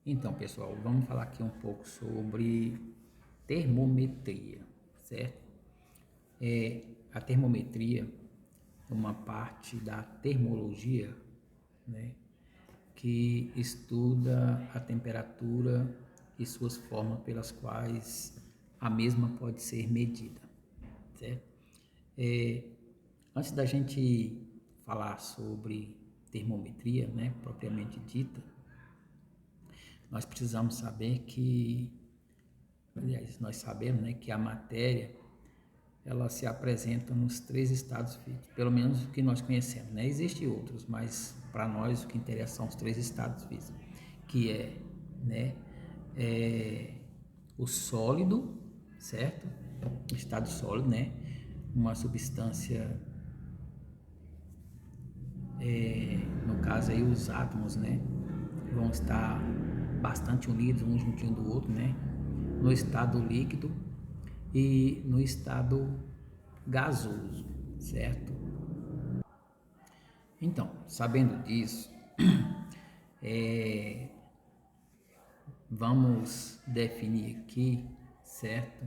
Então, pessoal, vamos falar aqui um pouco sobre termometria, certo? A termometria é uma parte da termologia, né, que estuda a temperatura e suas formas pelas quais a mesma pode ser medida, certo? É, Antes da gente falar sobre termometria, né, propriamente dita, nós precisamos saber que, aliás, nós sabemos, né, que a matéria ela se apresenta nos três estados físicos, pelo menos o que nós conhecemos, né? Existem outros, mas para nós o que interessa são os três estados físicos, que é, né, é, o sólido, certo? O estado sólido, né? Uma substância, no caso aí os átomos, né, vão estar bastante unidos um juntinho do outro, né? No estado líquido e no estado gasoso, certo? Então, sabendo disso, vamos definir aqui, certo?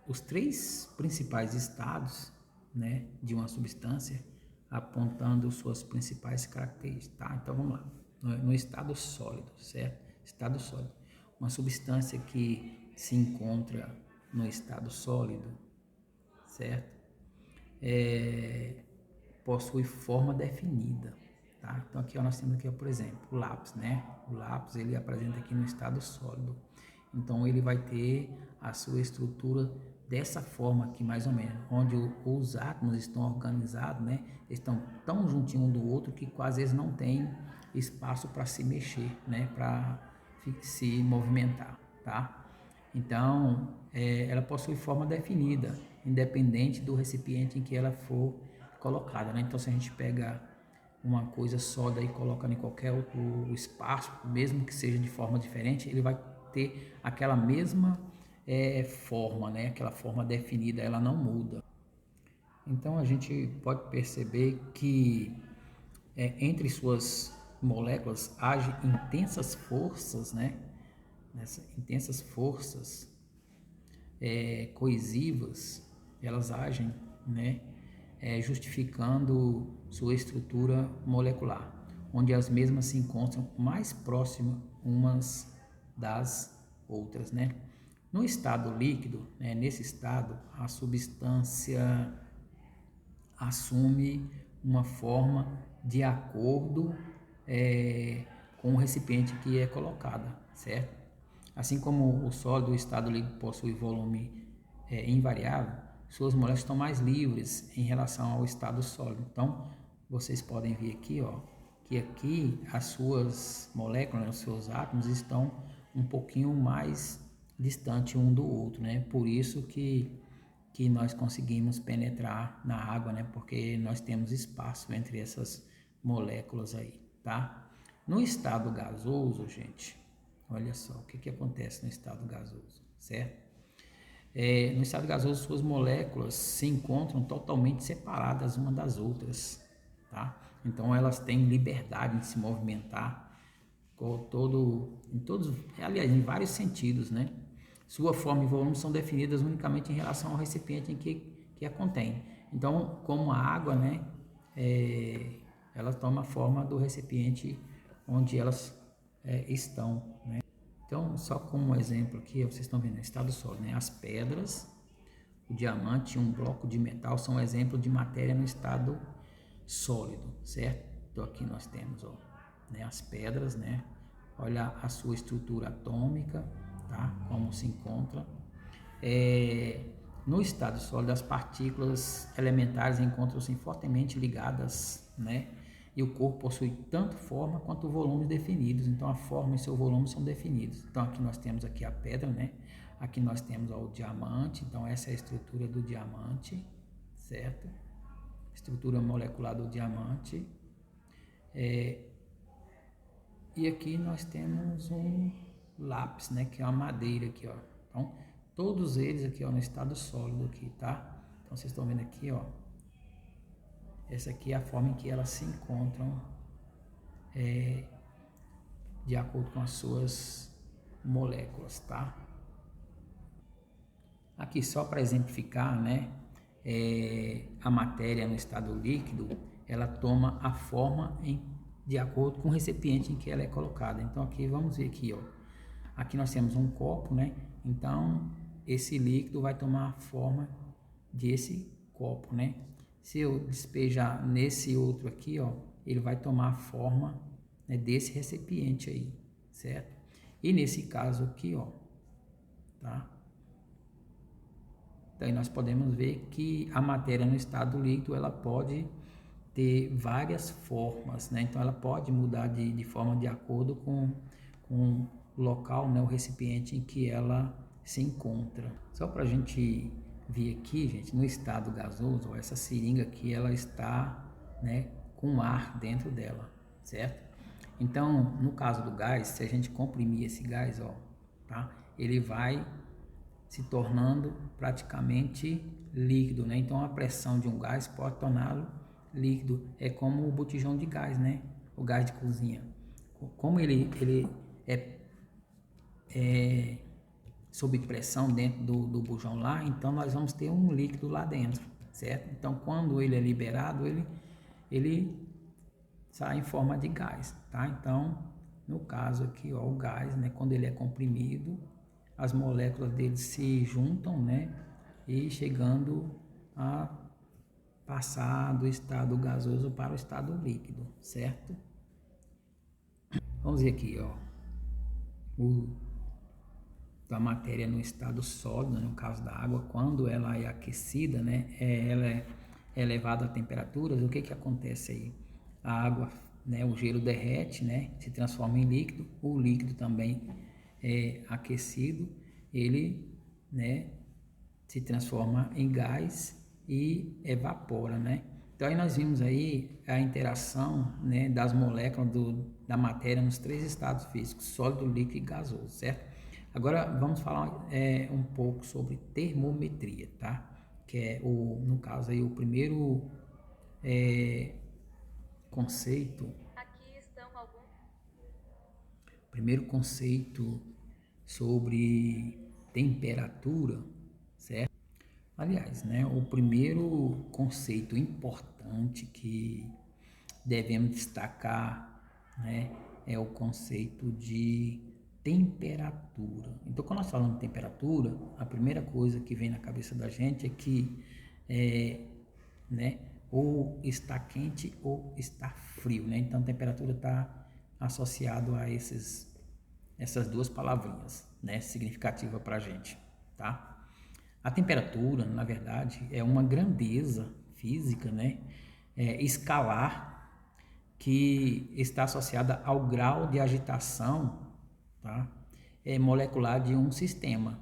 Os três principais estados, né, de uma substância, apontando suas principais características, tá? Então vamos lá. No estado sólido, certo? Estado sólido. Uma substância que se encontra no estado sólido, certo? Possui forma definida, tá? Então aqui ó, nós temos aqui, ó, por exemplo, o lápis, né? O lápis ele apresenta aqui no estado sólido. Então ele vai ter a sua estrutura dessa forma aqui mais ou menos, onde os átomos estão organizados, né? Estão tão juntinho um do outro que quase eles não têm espaço para se mexer, né? Para se movimentar, tá? Então, ela possui forma definida, independente do recipiente em que ela for colocada, né? Então, se a gente pega uma coisa sólida e coloca em qualquer outro espaço, mesmo que seja de forma diferente, ele vai ter aquela mesma forma, né? Aquela forma definida, ela não muda. Então, a gente pode perceber que entre suas moléculas agem intensas forças, né? Nessas intensas forças coesivas, elas agem, né, justificando sua estrutura molecular, onde as mesmas se encontram mais próximas umas das outras, né? No estado líquido, né, nesse estado, a substância assume uma forma de acordo com o recipiente que é colocada, certo? Assim como o sólido, o estado líquido possui volume invariável, suas moléculas estão mais livres em relação ao estado sólido. Então, vocês podem ver aqui, ó, que aqui as suas moléculas, né, os seus átomos estão um pouquinho mais distante um do outro, né? Por isso que nós conseguimos penetrar na água, né? Porque nós temos espaço entre essas moléculas aí, tá? No estado gasoso, gente, olha só o que acontece no estado gasoso, certo? No estado gasoso, suas moléculas se encontram totalmente separadas uma das outras, tá? Então elas têm liberdade de se movimentar em todos, aliás, em vários sentidos, né? Sua forma e volume são definidas unicamente em relação ao recipiente em que a contém. Então, como a água, né, ela toma a forma do recipiente onde elas estão, né? Então, só como um exemplo aqui, vocês estão vendo, estado sólido, né? As pedras, o diamante e um bloco de metal são exemplos de matéria no estado sólido, certo? Então aqui nós temos, ó, né, as pedras, né? Olha a sua estrutura atômica, tá? Como se encontra. No estado sólido, as partículas elementares encontram-se fortemente ligadas, né? E o corpo possui tanto forma quanto volumes definidos. Então a forma e seu volume são definidos. Então aqui nós temos aqui a pedra, né? Aqui nós temos, ó, o diamante. Então essa é a estrutura do diamante, certo? Estrutura molecular do diamante. E aqui nós temos um lápis, né, que é uma madeira aqui, ó. Então, todos eles aqui, ó, no estado sólido aqui, tá? Então, vocês estão vendo aqui, ó. Essa aqui é a forma em que elas se encontram de acordo com as suas moléculas, tá? Aqui só para exemplificar, né, a matéria no estado líquido, ela toma a forma de acordo com o recipiente em que ela é colocada. Então aqui vamos ver aqui, ó. Aqui nós temos um copo, né? Então esse líquido vai tomar a forma desse copo, né? Se eu despejar nesse outro aqui, ó, ele vai tomar a forma, né, desse recipiente aí, certo? E nesse caso aqui, ó, tá? Daí nós podemos ver que a matéria no estado líquido ela pode ter várias formas, né? Então ela pode mudar de forma de acordo com o local, né? O recipiente em que ela se encontra. Só para a gente ver aqui, gente, no estado gasoso, ó, essa seringa aqui ela está, né, com ar dentro dela, certo? Então, no caso do gás, se a gente comprimir esse gás, ó, tá? Ele vai se tornando praticamente líquido, né? Então a pressão de um gás pode torná-lo líquido. É como o botijão de gás, né? O gás de cozinha. Como ele é sob pressão dentro do bujão lá, então nós vamos ter um líquido lá dentro, certo? Então quando ele é liberado, ele sai em forma de gás, tá? Então, no caso aqui, ó, o gás, né, quando ele é comprimido, as moléculas dele se juntam, né, e chegando a passar do estado gasoso para o estado líquido, certo? Vamos ver aqui, ó, a matéria no estado sólido, no caso da água, quando ela é aquecida, né, ela é elevada a temperaturas, o que que acontece aí? A água, né, o gelo derrete, né, se transforma em líquido, o líquido também é aquecido, ele, né, se transforma em gás e evapora, né? Então aí nós vimos aí a interação, né, das moléculas da matéria nos três estados físicos, sólido, líquido e gasoso, certo? Agora vamos falar um pouco sobre termometria, tá? Que é no caso aí o primeiro conceito. Aqui estão alguns. Primeiro conceito sobre temperatura, certo? Aliás, né, o primeiro conceito importante que devemos destacar, né, é o conceito de temperatura. Então, quando nós falamos de temperatura, a primeira coisa que vem na cabeça da gente é que, né, ou está quente ou está frio, né? Então, temperatura está associado a essas duas palavrinhas, né, significativa para a gente, tá? A temperatura, na verdade, é uma grandeza física, né, escalar, que está associada ao grau de agitação, tá, molecular de um sistema.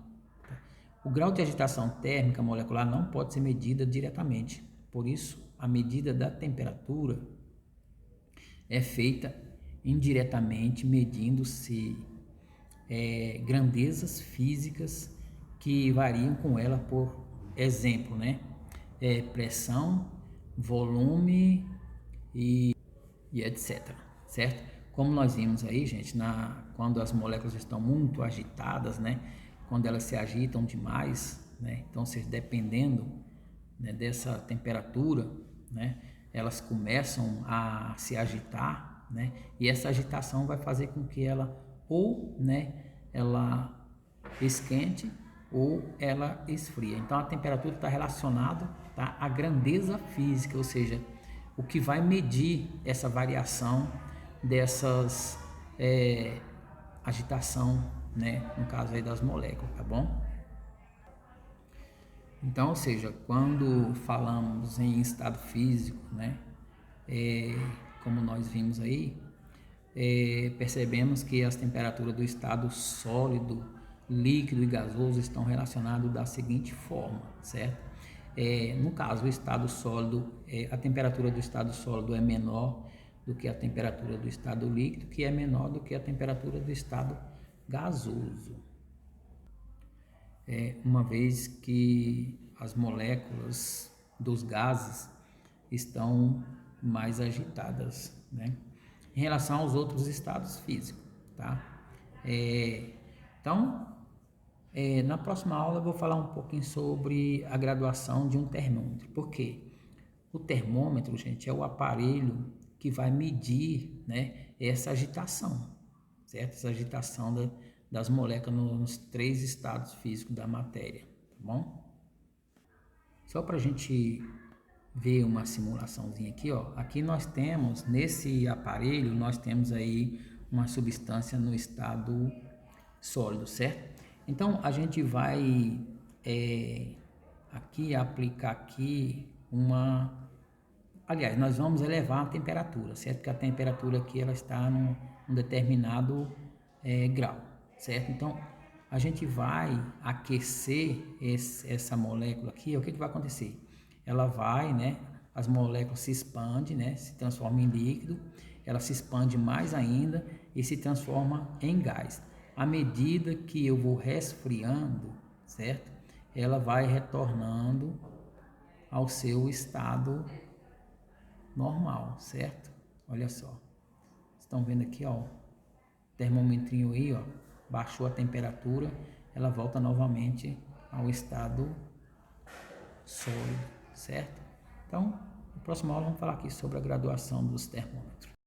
O grau de agitação térmica molecular não pode ser medida diretamente, por isso a medida da temperatura é feita indiretamente, medindo-se grandezas físicas que variam com ela, por exemplo, né? Pressão, volume e etc. Certo? Como nós vimos aí, gente, quando as moléculas estão muito agitadas, né? Quando elas se agitam demais, né? Então, dependendo, né, dessa temperatura, né? Elas começam a se agitar, né? E essa agitação vai fazer com que ela né, ela esquente ou ela esfria. Então a temperatura está relacionada, tá, à grandeza física, ou seja, o que vai medir essa variação dessas agitação, né, no caso aí das moléculas, tá bom? Então, ou seja, quando falamos em estado físico, né, como nós vimos aí, percebemos que as temperaturas do estado sólido, líquido e gasoso estão relacionados da seguinte forma, certo? No caso, o estado sólido, a temperatura do estado sólido é menor do que a temperatura do estado líquido, que é menor do que a temperatura do estado gasoso. Uma vez que as moléculas dos gases estão mais agitadas, né? Em relação aos outros estados físicos, tá? Então, na próxima aula eu vou falar um pouquinho sobre a graduação de um termômetro. Por quê? O termômetro, gente, é o aparelho que vai medir, né, essa agitação, certo? Essa agitação das moléculas nos 3 estados físicos da matéria, tá bom? Só para a gente ver uma simulaçãozinha aqui, ó. Aqui nós temos, nesse aparelho, nós temos aí uma substância no estado sólido, certo? Então, a gente vai aqui aplicar aqui aliás, nós vamos elevar a temperatura, certo? Porque a temperatura aqui ela está num determinado grau, certo? Então, a gente vai aquecer essa molécula aqui. O que vai acontecer? Ela vai, né? As moléculas se expandem, né? Se transformam em líquido, ela se expande mais ainda e se transforma em gás. À medida que eu vou resfriando, certo? Ela vai retornando ao seu estado normal, certo? Olha só. Estão vendo aqui, ó, o termômetrinho aí, ó, baixou a temperatura, ela volta novamente ao estado sólido, certo? Então, na próxima aula vamos falar aqui sobre a graduação dos termômetros.